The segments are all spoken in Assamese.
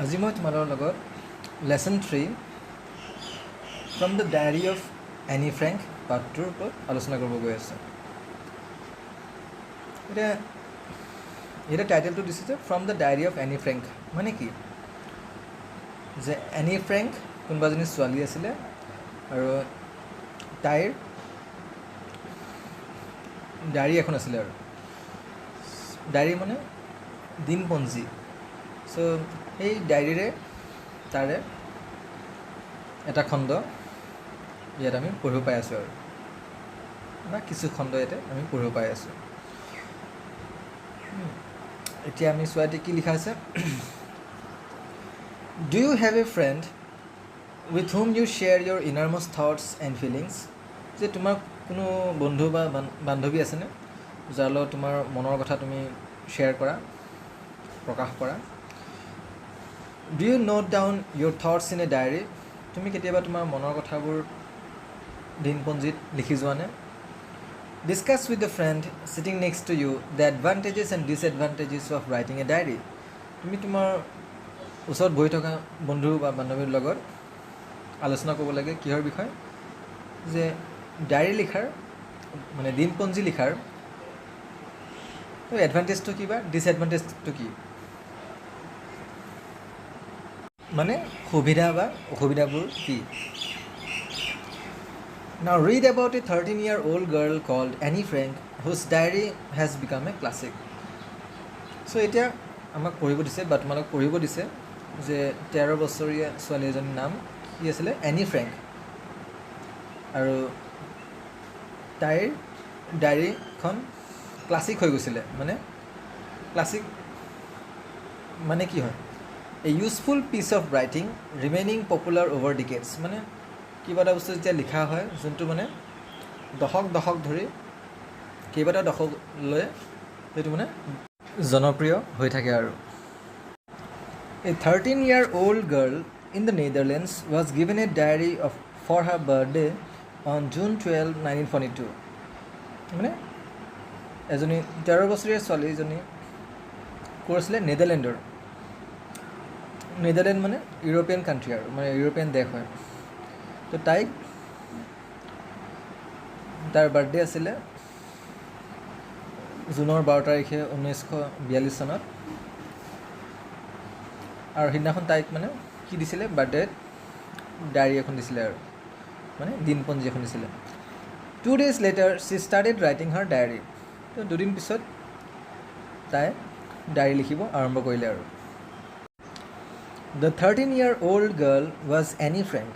আজি মই তোমালোকৰ লগত lesson 3 from the diary of Anne Frank part 2ৰ ওপৰত আলোচনা কৰিব গৈ আছোঁ। এতিয়া টাইটেলটো দিছে যে from the diary of Anne Frank, মানে কি যে এনি ফ্ৰেংক কোনোবা এজনী ছোৱালী আছিলে আৰু তাইৰ ডায়েৰী এখন আছিলে, আৰু ডায়েৰী মানে দিনপঞ্জী। চ' সেই ডায়েৰীৰে তাৰে এটা খণ্ড ইয়াত আমি পঢ়িব পাই আছোঁ, আৰু বা কিছু খণ্ড ইয়াতে আমি পঢ়িব পাই আছোঁ। এতিয়া আমি চোৱা কি লিখা আছে। Do you have a friend with whom you share your innermost thoughts and feelings? যে তোমাৰ কোনো বন্ধু বা বান্ধৱী আছেনে যাৰ লগত তোমাৰ মনৰ কথা তুমি শ্বেয়াৰ কৰা, প্ৰকাশ কৰা? Do you note down your thoughts in a diary? তুমি কেতিয়াবা তোমাৰ মনৰ কথাবোৰ দিনপঞ্জীত লিখি যোৱানে? Discuss with the friend sitting next to you the advantages and disadvantages of writing a diary. তুমি তোমাৰ ওচৰত বহি থকা বন্ধু বা বান্ধৱীৰ লগত আলোচনা কৰিব লাগে কিহৰ বিষয়ে? যে ডায়েৰী লিখাৰ, মানে দিনপঞ্জী লিখাৰ এডভান্টেজটো কি বা ডিছএডভান্টেজটো কি, মানে সুবিধা বা অসুবিধাবোৰ কি? Now read about a 13-year-old girl called Annie Frank whose diary has become a classic. So এতিয়া আমাক পঢ়িব দিছে বা তোমালোক পঢ়িব দিছে যে 13 বছৰীয়া ছোৱালী এজনীৰ নাম কি আছিলে? Any Frank. আৰু তাইৰ ডায়েৰীখন ক্লাছিক হৈ গৈছিলে। মানে ক্লাছিক মানে কি হয়? A useful piece of writing remaining popular over decades. মানে কিবা এটা বস্তু যেতিয়া লিখা হয় যোনটো মানে দশক ধৰি কেইবাটাও দশকলৈ সেইটো মানে জনপ্ৰিয় হৈ থাকে। আৰু এ 13-year-old girl in the Netherlands was given a diary for her birthday on June 12, 1942. মানে এজনী 13 বছৰীয়া ছোৱালীজনী ক'ৰ আছিলে? নেদাৰলেণ্ডৰ। নেদাৰলেণ্ড মানে ইউৰোপিয়ান কাণ্ট্ৰি, আৰু মানে ইউৰোপিয়ান দেশ হয়। তো তাৰ বাৰ্থডে আছিলে জুনৰ 12 তাৰিখে 1942 চনত। আৰু সেইদিনাখন তাইক মানে কি দিছিলে? বাৰ্থডেত ডায়েৰী এখন দিছিলে, আৰু মানে দিনপঞ্জী এখন দিছিলে। 2 days later she started writing her diary. তো দুদিন পিছত তাই ডায়েৰী লিখিব আৰম্ভ কৰিলে। আৰু The 13-year-old girl was Annie Frank.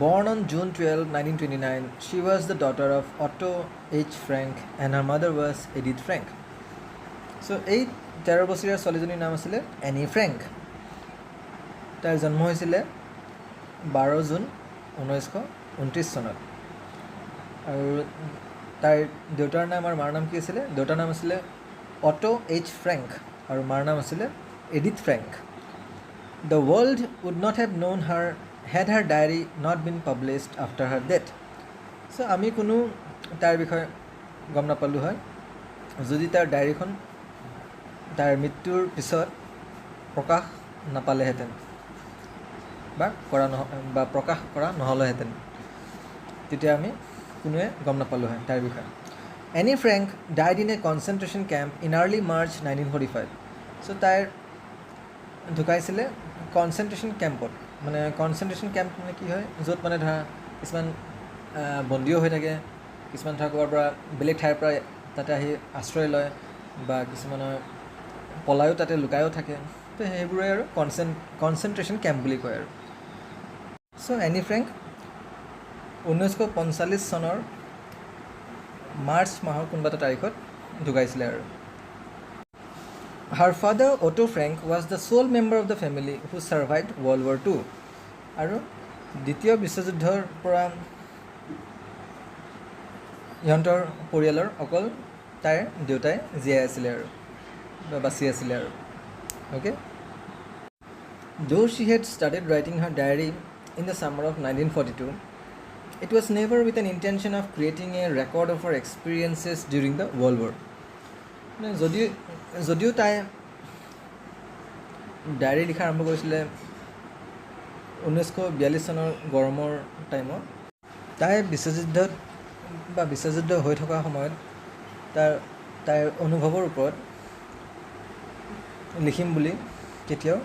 Born on June 12, 1929, she was the daughter of Otto H. Frank and her mother was Edith Frank. So এই 13 বছৰীয়া ছোৱালীজনীৰ নাম আছিলে এনি ফ্ৰেংক। তাইৰ জন্ম হৈছিলে 12 জুন 1929 চনত। আৰু তাইৰ দেউতাৰ নাম আৰু মাৰ নাম কি আছিলে? দেউতাৰ নাম আছিলে অটো এইচ ফ্ৰেংক আৰু মাৰ নাম আছিলে Edith Frank. The world would not have known her had her diary not been published after her death. So আমি কোনো তাৰ বিষয়ে গম নাপালোঁ হয় যদি তাৰ ডায়েৰীখন তাৰ মৃত্যুৰ পিছত প্ৰকাশ নাপালেহেঁতেন বা প্ৰকাশ কৰা নহ'লেহেঁতেন, তেতিয়া আমি কোনোৱে গম নাপালোঁ হয় তাৰ বিষয়ে। Any Frank died in a concentration camp in early March 1945. চ' তাইৰ ঢুকাইছিলে কনচেনট্ৰেশ্যন কেম্পত। মানে কনচেনট্ৰেশ্যন কেম্প মানে কি হয়? য'ত মানে ধৰা কিছুমান বন্দীও হৈ থাকে, কিছুমান ধৰা ক'ৰবাৰ পৰা বেলেগ ঠাইৰ পৰা তাতে আহি আশ্ৰয় লয়, বা কিছুমানৰ পলায়ো তাতে লুকায়ো থাকে। তো সেইবোৰে আৰু কনচেনট্ৰেশ্যন কেম্প বুলি কয়। আৰু চ' এনি ফ্ৰেংক 1945 চনৰ মাৰ্চ মাহৰ কোনোবা এটা তাৰিখত ঢুকাইছিলে। আৰু Her father, Otto Frank, was the sole member of the family who survived World War II. আৰু দ্বিতীয় বিশ্বযুদ্ধৰ পৰা সিহঁতৰ পৰিয়ালৰ অকল তাইৰ দেউতাই জীয়াই আছিলে আৰু বা বাচি আছিলে। আৰু okay, though she had started writing her diary in the summer of 1942, it was never with an intention of creating a record of her experiences during the World War. যদিও তাই ডায়েৰী লিখা আৰম্ভ কৰিছিলে 1942 চনৰ গৰমৰ টাইমত। তাই বিশ্বযুদ্ধ হৈ থকা সময়ত তাইৰ অনুভৱৰ ওপৰত লিখিম বুলি কেতিয়াও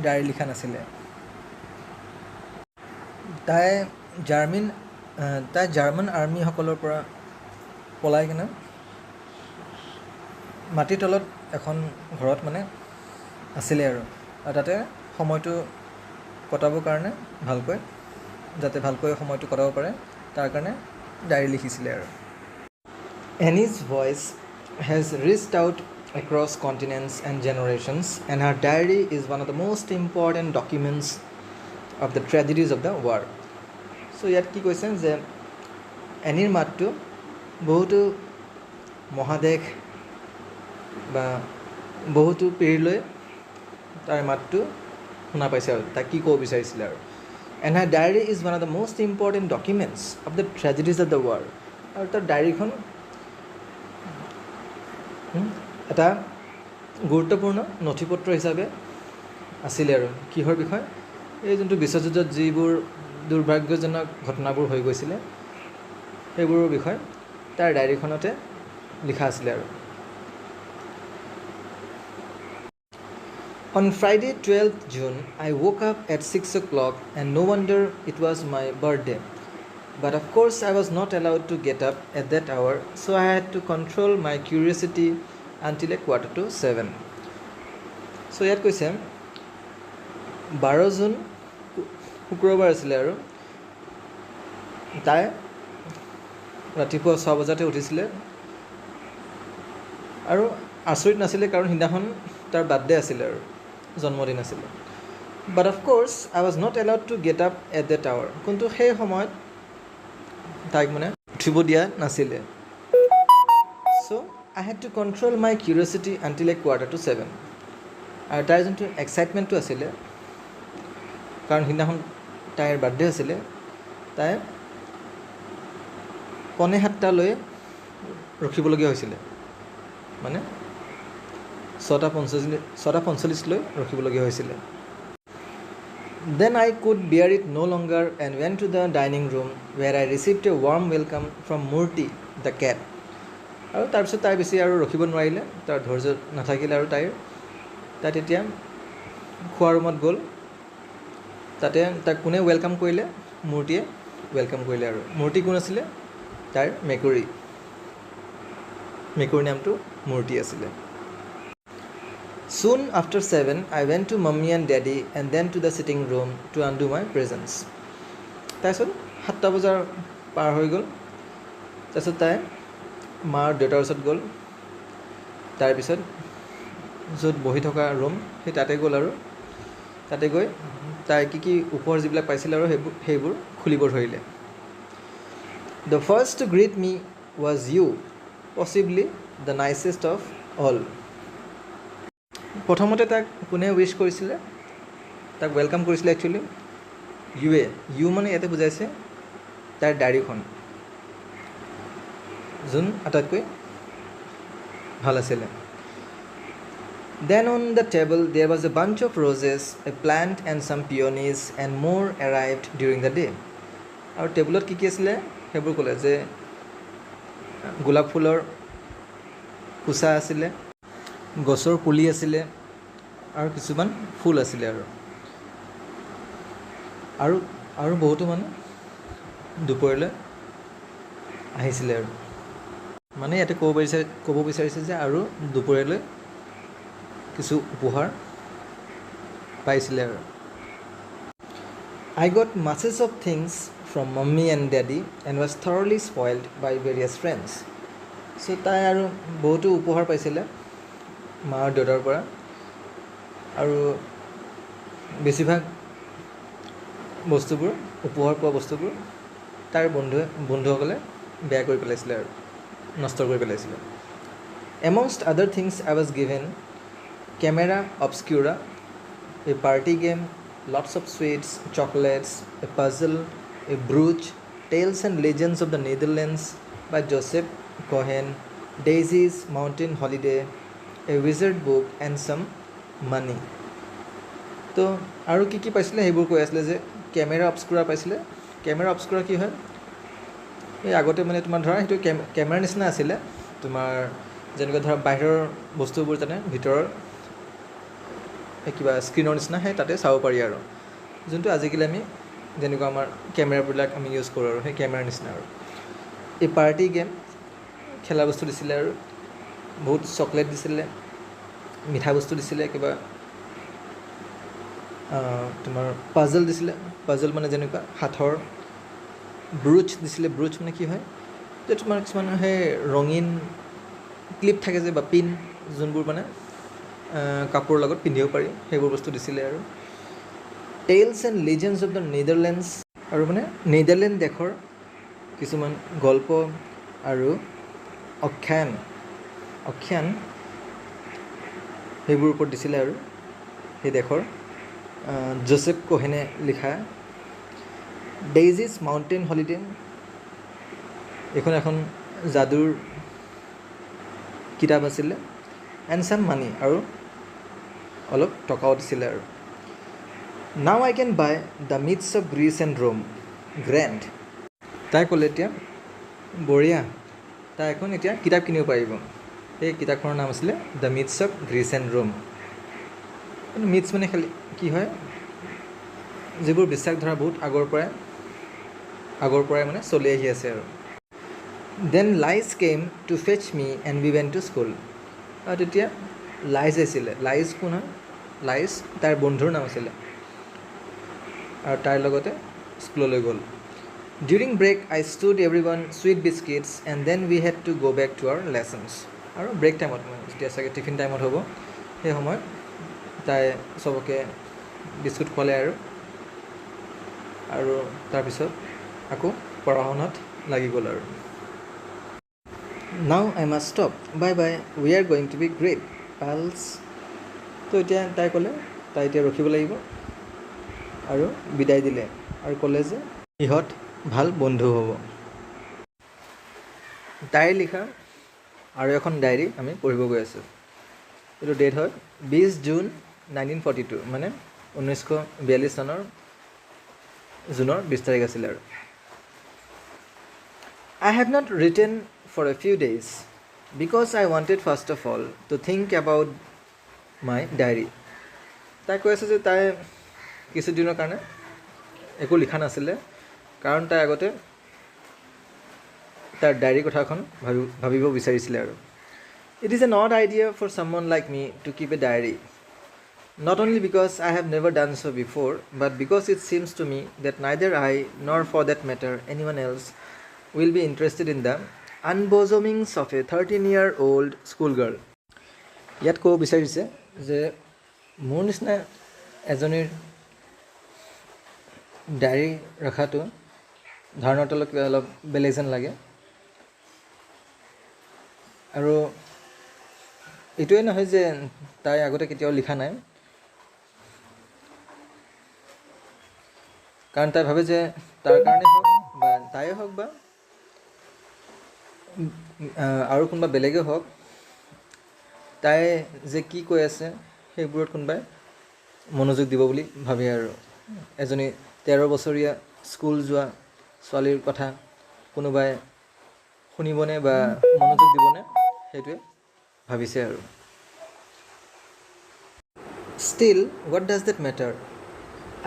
ডায়েৰী লিখা নাছিলে। তাই জাৰ্মান আৰ্মিসকলৰ পৰা পলাই কিনে মাটিৰ তলত এখন ঘৰত মানে আছিলে আৰু তাতে সময়টো কটাবৰ কাৰণে যাতে ভালকৈ সময়টো কটাব পাৰে তাৰ কাৰণে ডায়েৰী লিখিছিলে আৰু। Annie's voice has reached out across continents and generations, and her diary is one of the most important documents of the tragedies of the war. So ইয়াত কি কৈছে যে এনিৰ মাতটো বহুতো মহাদেশ বা বহুতো পিঢ়িলৈ তাৰ মাতটো শুনা পাইছে আৰু তাক কি ক'ব বিচাৰিছিলে আৰু। And her diary is one of the most important documents of the tragedies of the war. আৰু তাৰ ডায়েৰীখন এটা গুৰুত্বপূৰ্ণ নথিপত্ৰ হিচাপে আছিলে আৰু কিহৰ বিষয়, এই যোনটো বিশ্বযুদ্ধত যিবোৰ দুৰ্ভাগ্যজনক ঘটনাবোৰ হৈ গৈছিলে সেইবোৰৰ বিষয়ে তাৰ ডায়েৰীখনতে লিখা আছিলে আৰু। On Friday 12th June, I woke up at 6 o'clock and no wonder it was my birthday. But of course I was not allowed to get up at that hour, so I had to control my curiosity until a 6:45. So ইয়াত কৈছে 12 জুন শুক্ৰবাৰ আছিলে আৰু তাই ৰাতিপুৱা 6 বজাতে উঠিছিলে আৰু আচৰিত নাছিলে কাৰণ সিদিনাখন তাৰ বাৰ্থডে আছিলে আৰু জন্মদিন আছিলে। But of course I was not allowed to get up at that hour. কিন্তু সেই সময়ত তাইক মানে উঠিব দিয়া নাছিলে। So I had to control my curiosity until a 6:45. আৰু তাইৰ যোনটো এক্সাইটমেণ্টটো আছিলে কাৰণ সিদিনাখন তাইৰ বাৰ্থডে আছিলে, তাই 6:45লৈ ৰখিবলগীয়া হৈছিলে, মানে 6:45লৈ ৰখিবলগীয়া হৈছিলে। Then I could bear it no longer and went to the dining room where I received a warm welcome from Murti the cat. আৰু তাৰপিছত তাই বেছি আৰু ৰখিব নোৱাৰিলে, তাৰ ধৈৰ্য নাথাকিলে আৰু তাই তেতিয়া খোৱা ৰুমত গ'ল। তাতে তাক কোনে ৱেলকাম কৰিলে? মূৰ্তিয়ে ৱেলকাম কৰিলে আৰু। মূৰ্তি কোন আছিলে? তাইৰ মেকুৰীৰ নামটো মূৰ্তি আছিলে। Soon after 7, I went to Mummy and Daddy and then to the sitting room to undo my presents. তাৰপিছত 7টা বজাৰ পাৰ হৈ গ'ল। তাৰপিছত তাই মা আৰু দেউতাৰ ওচৰত গ'ল। তাৰপিছত য'ত বহি থকা ৰুম সেই তাতে গ'ল আৰু তাতে গৈ তাই কি উপহাৰ যিবিলাক পাইছিলে আৰু সেইবোৰ খুলিব ধৰিলে। The first to greet me was you, possibly the nicest of all. প্ৰথমতে তাক কোনে উইচ কৰিছিলে, তাক ৱেলকাম কৰিছিলে একচুৱেলি ইউ মানে ইয়াতে বুজাইছে তাইৰ ডায়েৰীখন যোন আটাইতকৈ ভাল আছিলে। Then on the table there was a bunch of roses, a plant and some peonies and more arrived during the day. আৰু টেবুলত কি আছিলে সেইবোৰ ক'লে যে গোলাপ ফুলৰ কুচা আছিলে, গছৰ পুলি আছিলে আৰু কিছুমান ফুল আছিলে আৰু বহুতো মানুহ দুপৰলৈ আহিছিলে আৰু মানে ইয়াতে ক'ব বিচাৰিছে যে আৰু দুপৰলৈ কিছু উপহাৰ পাইছিলে আৰু। I got masses of things from Mummy and Daddy and was thoroughly spoiled by various friends. So তাই আৰু বহুতো উপহাৰ পাইছিলে মা আৰু দেউতাৰ পৰা আৰু বেছিভাগ বস্তুবোৰ উপহাৰ পোৱা বস্তুবোৰ তাৰ বন্ধুসকলে বেয়া কৰি পেলাইছিলে আৰু নষ্ট কৰি পেলাইছিলে। Amongst other things I was given camera obscura, a party game, lots of sweets, chocolates, a puzzle, a brooch, Tales and Legends of the Netherlands by Joseph Cohen, Daisy's Mountain Holiday, a wizard book and some money. তো আৰু কি পাইছিলে সেইবোৰ কৈ আছিলে যে কেমেৰা অবস্কুৰা পাইছিলে। কেমেৰা অবস্কুৰা কি হয়, এই আগতে মানে তোমাৰ ধৰা সেইটো কেমেৰাৰ নিচিনা আছিলে, তোমাৰ যেনেকৈ ধৰা বাহিৰৰ বস্তুবোৰ যেনে ভিতৰৰ কিবা স্ক্ৰীণৰ নিচিনা সেই তাতে চাব পাৰি আৰু, যোনটো আজিকালি আমি যেনেকুৱা আমাৰ কেমেৰাবিলাক আমি ইউজ কৰোঁ আৰু সেই কেমেৰাৰ নিচিনা আৰু। এই পাৰ্টি গেম খেলা বস্তু দিছিলে আৰু বহুত চকলেট দিছিলে, মিঠা বস্তু দিছিলে, কিবা তোমাৰ পাজল দিছিলে। পাজল মানে যেনেকুৱা হাতৰ ব্ৰুচ দিছিলে। ব্ৰুচ মানে কি হয় যে তোমাৰ কিছুমান সেই ৰঙীন ক্লিপ থাকে যে বা পিন, যোনবোৰ মানে কাপোৰৰ লগত পিন্ধিব পাৰি, সেইবোৰ বস্তু দিছিলে আৰু। Tales and legends of the Netherlands, আৰু মানে নেদাৰলেণ্ড দেশৰ কিছুমান গল্প আৰু আখ্যান সেইবোৰ ওপৰত দিছিলে আৰু সেই দেশৰ। জোচেফ কোহেনে লিখা ডেইজিছ মাউণ্টেইন হলিডে, এইখন এখন যাদুৰ কিতাপ আছিলে। এণ্ড চাম মানি, আৰু অলপ টকাও দিছিলে আৰু। Now I can buy the myths of Greece and Rome grand. তাই ক'লে এতিয়া বঢ়িয়া, তাই এখন এতিয়া কিতাপ কিনিব পাৰিব। সেই কিতাপখনৰ নাম আছিলে the myths of Greece and Rome. কিন্তু মিথছ মানে খালি কি হয়, যিবোৰ বিশ্বাস ধৰা বহুত আগৰ পৰাই মানে চলি আহি আছে আৰু। Then Liz came to fetch me and we went to school. আৰু তেতিয়া লাইজ আছিলে। লাইজ কোন হয়? লাইজ তাইৰ বন্ধুৰ নাম আছিলে, আৰু তাইৰ লগতে স্কুললৈ গ'ল। During break I stood every one sweet biscuits and then we had to go' back to our lessons. আৰু ব্ৰেক টাইমত মানে যেতিয়া চাগে টিফিন টাইমত হ'ব, সেই সময়ত তাই চবকে বিস্কুট খোৱালে আৰু তাৰপিছত আকৌ পঢ়া শুনাত লাগি গ'ল আৰু। Now I must stop, bye bye, we are going to be great pals. তো এতিয়া তাই ক'লে তাই এতিয়া ৰখিব লাগিব, আৰু বিদায় দিলে আৰু ক'লে যে ইহঁত ভাল বন্ধু হ'ব। তাইৰ লিখা আৰু এখন ডায়েৰী আমি পঢ়িব গৈ আছোঁ। এইটো ডেট হয় 20 জুন 1942, মানে 1942 চনৰ জুনৰ 20 তাৰিখ আছিলে আৰু। I have not written for a few days because I wanted first of all to think about my diary. তাই কৈ আছে যে তাই কিছুদিনৰ কাৰণে একো লিখা নাছিলে, কাৰণ তাই আগতে তাৰ ডায়েৰী কথাখন ভাবিব বিচাৰিছিলে আৰু। It is an odd idea for someone like me to keep a diary, not only because I have never done so before, but because it seems to me that neither I, nor for that matter anyone else, will be interested in the unbosomings of a 13-year-old schoolgirl. ইয়াত ক'ব বিচাৰিছে যে মোৰ নিচিনা এজনীৰ ডায়েৰী ৰখাটো ধাৰণাটো অলপ বেলেগ যেন লাগে, আৰু এইটোৱে নহয় যে তাই আগতে কেতিয়াও লিখা নাই, কাৰণ তাই ভাবে যে তাৰ কাৰণে হওক বা তাইয়ে হওক বা আৰু কোনোবা বেলেগেই হওক, তাই যে কি কৈ আছে সেইবোৰত কোনোবাই মনোযোগ দিব বুলি ভাবে আৰু। এজনী 13 বছৰীয়া স্কুল যোৱা ছোৱালীৰ কথা কোনোবাই শুনিবনে বা মনোযোগ দিবনে, সেইটোৱে ভাবিছে আৰু। Still, what does that matter?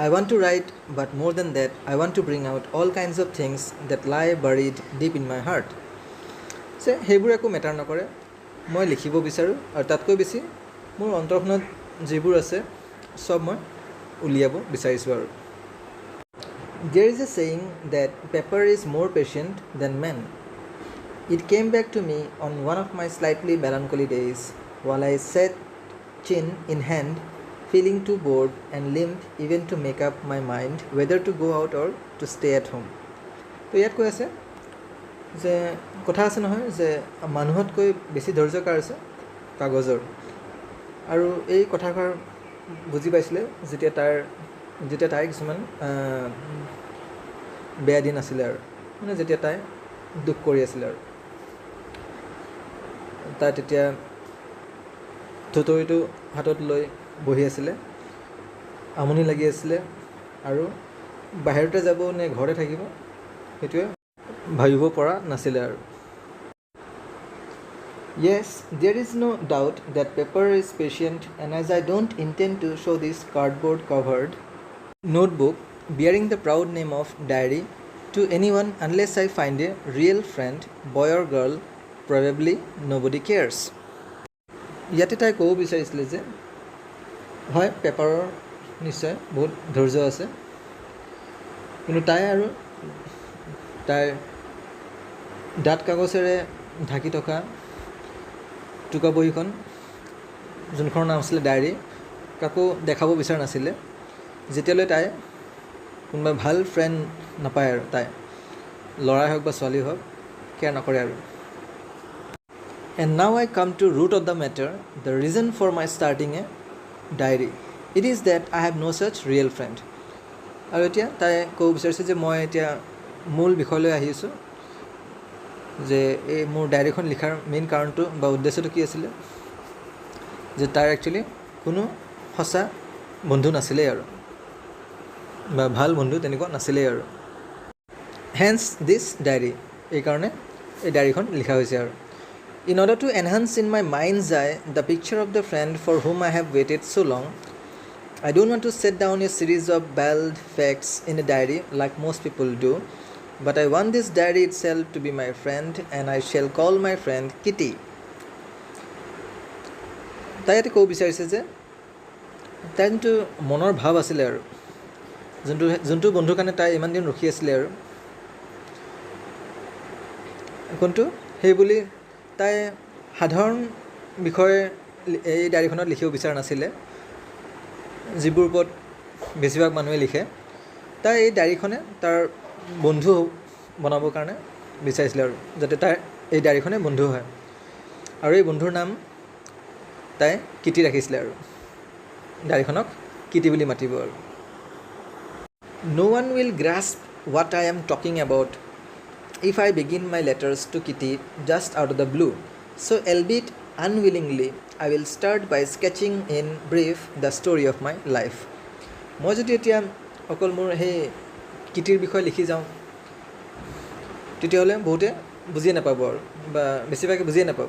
I want to write, but more than that, I want to bring out all kinds of things that lie buried deep in my heart. যে সেইবোৰ একো মেটাৰ নকৰে, মই লিখিব বিচাৰোঁ, আৰু তাতকৈ বেছি মোৰ অন্তৰখনত যিবোৰ আছে চব মই উলিয়াব বিচাৰিছোঁ আৰু। There is a saying that paper is more patient than man. It came back to me on one of my slightly melancholy days while I sat chin in hand, feeling too bored and limp even to make up my mind whether to go out or to stay at home. তো ইয়াত কৈ আছে যে কথা আছে নহয় যে মানুহতকৈ বেছি ধৈৰ্য কাৰ আছে? কাগজৰ। আৰু এই কথাষাৰ বুজি পাইছিলে যেতিয়া তাইৰ কিছুমান বেয়া দিন আছিলে আৰু, মানে যেতিয়া তাই দুখ কৰি আছিলে আৰু। তাই তেতিয়া থুতৰিটো হাতত লৈ বহি আছিলে, আমনি লাগি আছিলে আৰু বাহিৰতে যাব নে ঘৰতে থাকিব সেইটোৱে ভাবিব পৰা নাছিলে আৰু Yes, there is no doubt that Pepper is patient, and as I don't intend to show this cardboard covered notebook bearing the proud name of diary to anyone unless I find a real friend, boy or girl, probably nobody cares. ইয়াতে তাই ক'ব বিচাৰিছিলে যে হয় পেপাৰৰ নিশ্চয় বহুত ধৈৰ্য আছে কিন্তু তাই আৰু তাইৰ ডাঠ কাগজেৰে ঢাকি থকা টোকা বহীখন যোনখনৰ নাম আছিলে ডায়েৰী কাকো দেখাব বিচৰা নাছিলে যেতিয়ালৈ তাই কোনোবা ভাল ফ্ৰেণ্ড নাপায় আৰু তাই ল'ৰাই হওক বা ছোৱালী হওক কেয়াৰ নকৰে আৰু And now I come to root of the matter, the reason for my starting a diary. It is that I have no such real friend. আৰু এতিয়া তাই ক'ব বিচাৰিছে যে মই এতিয়া মূল বিষয়লৈ আহিছোঁ যে এই মোৰ ডায়েৰীখন লিখাৰ মেইন কাৰণটো বা উদ্দেশ্যটো কি আছিলে যে তাইৰ একচুৱেলি কোনো সঁচা বন্ধু নাছিলেই আৰু বা ভাল বন্ধু তেনেকুৱা নাছিলেই আৰু হেন্স দিছ ডায়েৰী এইকাৰণে এই ডায়েৰীখন লিখা হৈছে আৰু In order to enhance in my mind's eye the picture of the friend for whom I have waited so long, I don't want to set down a series of bald facts in a diary like most people do, but I want this diary itself to be my friend and I shall call my friend Kitty. তাই ইয়াতে ক'ব বিচাৰিছে যে তাই যোনটো মনৰ ভাৱ আছিলে আৰু যোনটো বন্ধুৰ কাৰণে তাই ইমান দিন ৰখি আছিলে আৰু কোনটো সেই বুলি তাই সাধাৰণ বিষয়ে এই ডায়েৰীখনত লিখিব বিচৰা নাছিলে যিবোৰ ওপৰত বেছিভাগ মানুহে লিখে তাই এই ডায়েৰীখনে তাৰ বন্ধু বনাবৰ কাৰণে বিচাৰিছিলে আৰু যাতে তাই এই ডায়েৰীখনে বন্ধু হয় আৰু এই বন্ধুৰ নাম তাই কিটি ৰাখিছিলে আৰু ডায়েৰীখনক কিটি বুলি মাতিব আৰু No one will grasp what I am talking about if I begin my letters to Kitty just out of the blue. So albeit unwillingly, I will start by sketching in brief the story of my life. মই যদি এতিয়া অকল মোৰ সেই কিটিৰ বিষয়ে লিখি যাওঁ তেতিয়াহ'লে বহুতে বুজিয়ে নাপাব আৰু বা বেছিভাগে বুজিয়ে নাপাব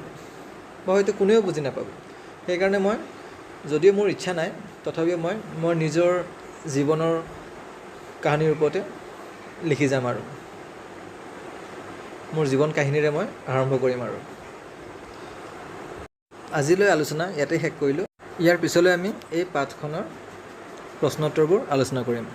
বা হয়তো কোনেও বুজি নাপাব সেইকাৰণে মই যদিও মোৰ ইচ্ছা নাই তথাপিও মই নিজৰ জীৱনৰ কাহিনীৰ ওপৰতে লিখি যাম আৰু মোৰ জীৱন কাহিনীৰে মই আৰম্ভ কৰিম আৰু আজিলৈ আলোচনা ইয়াতে শেষ কৰিলোঁ ইয়াৰ পিছলৈ আমি এই পাঠখনৰ প্ৰশ্নোত্তৰবোৰ আলোচনা কৰিম